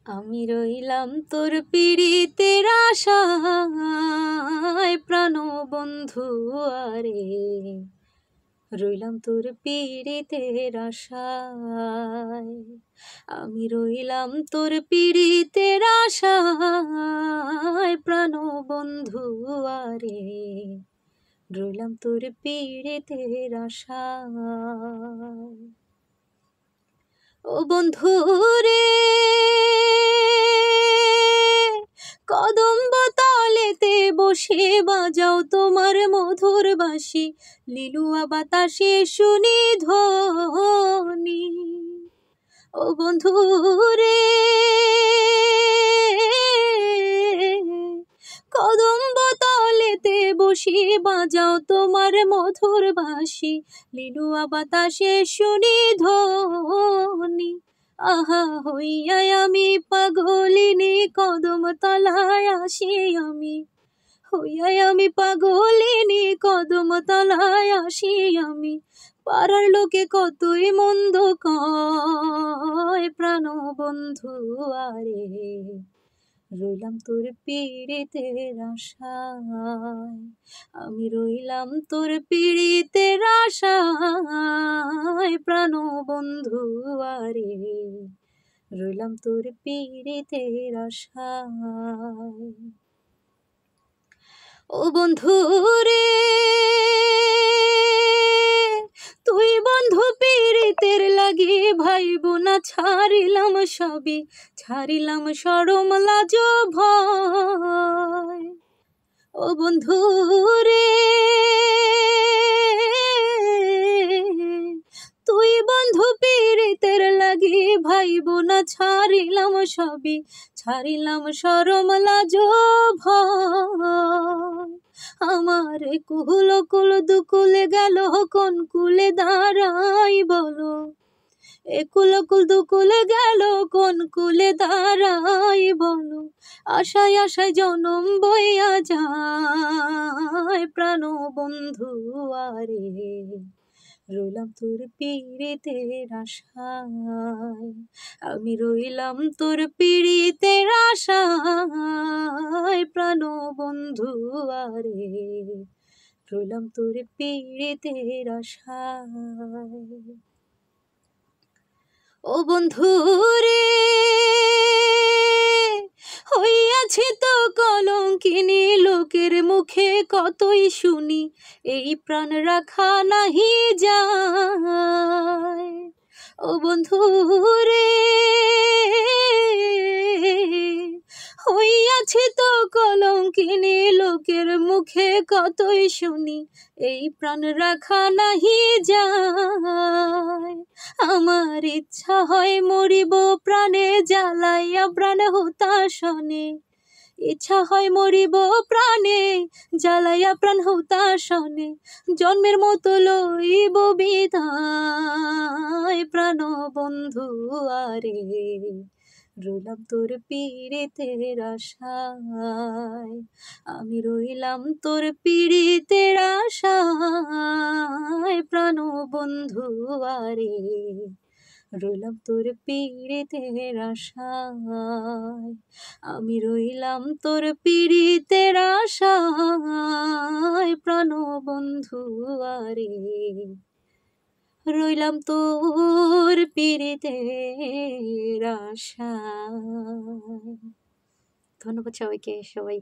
আমি রইলাম তোর পীড়িতের আশায় প্রাণ বন্ধু আরে, রইলাম তোর পীড়িতের আশায়। আমি রইলাম তোর পীড়িতের আশায় প্রাণ বন্ধু আরে, রইলাম তোর পীড়িতের আশায়। ও বন্ধু রে, কদম্ব তলেতে বসে বাজাও তোমার মধুর বাঁশি, লিলুয়া বাতাসে শুনি ধ্বনি। ও বন্ধু রে, কদম্ব তলেতে বসে বাজাও তোমার মধুর বাঁশি, লিলুয়া বাতাসে শুনি ধ্বনি। আহা হইয়াই আমি পাগলিনী, কদম তলায় আসি আমি, হইয়াই আমি পাগলিনী, কদম তলায় আসি আমি। পাড়ার লোকে কতই মন্দ কয়, প্রাণ বন্ধু আরে, রইলাম তোর পীড়িতের আশায়। আমি রইলাম তোর পীড়িতের আশায় প্রাণ বন্ধু আরে, রইলাম তোর পীড়িতের আশায়। ও বন্ধু রে, তুই বন্ধু পীড়িতের লাগি ভাইব না ছাড়িলাম সবই, ছাড়িলাম শরম লাজ ভয়। ও বন্ধু রে, তুই বন্ধু পীড়িতের লাগি ভাইব না ছাড়িলাম সবই, ছাড়িলাম শরম লাজ ভয়। আমার কুল কুল দুকুলে গেল, কোন কুলে দাঁড়াই বলো, একুল কুল দুকুলে গেল, কোন কুলে দাঁড়াই বলো। আশায় আশায় জনম বইয়া যায়, প্রাণ বন্ধু আরে, রইলাম তোর পীড়িতের আশায়। আমি রইলাম তোর পীড়িতের আশায়, প্রাণ বন্ধু আরে, রইলাম তোর পীড়িতের আশায়। ও বন্ধু রে, হইয়াছে তো কলঙ্কিনী, লোকের মুখে কতই শুনি, এই প্রাণ রাখা নাহি যায়। ও বন্ধু রে, হইয়াছে তো কলঙ্কিনী, লোকের মুখে কতই শুনি, এই প্রাণ রাখা নাহি যায়। আমার ইচ্ছা হয় মরিব প্রাণে জ্বালাইয়া প্রাণ হুতাশনে, ইচ্ছা হয় মরিব প্রাণে জ্বালাইয়া প্রাণ হুতাশনে, জন্মের মতো লইব বিদায়, প্রাণ বন্ধু আরে, রইলাম তোর পীড়িতের আশায়। আমি রইলাম তোর পীড়িতের আশায়, প্রাণ বন্ধু আরে, রইলাম তোর পীড়িতের আশায়। আমি রইলাম তোর পীড়িতের আশায়, প্রাণ বন্ধু আরে, রইলাম তোর পীড়িতের আশায়। ধন্যবাদ সবাইকে। সবাই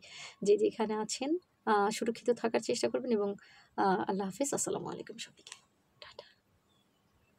যে যেখানে আছেন সুরক্ষিত থাকার চেষ্টা করবেন এবং আল্লাহ হাফেজ। আসসালামু আলাইকুম সবাইকে।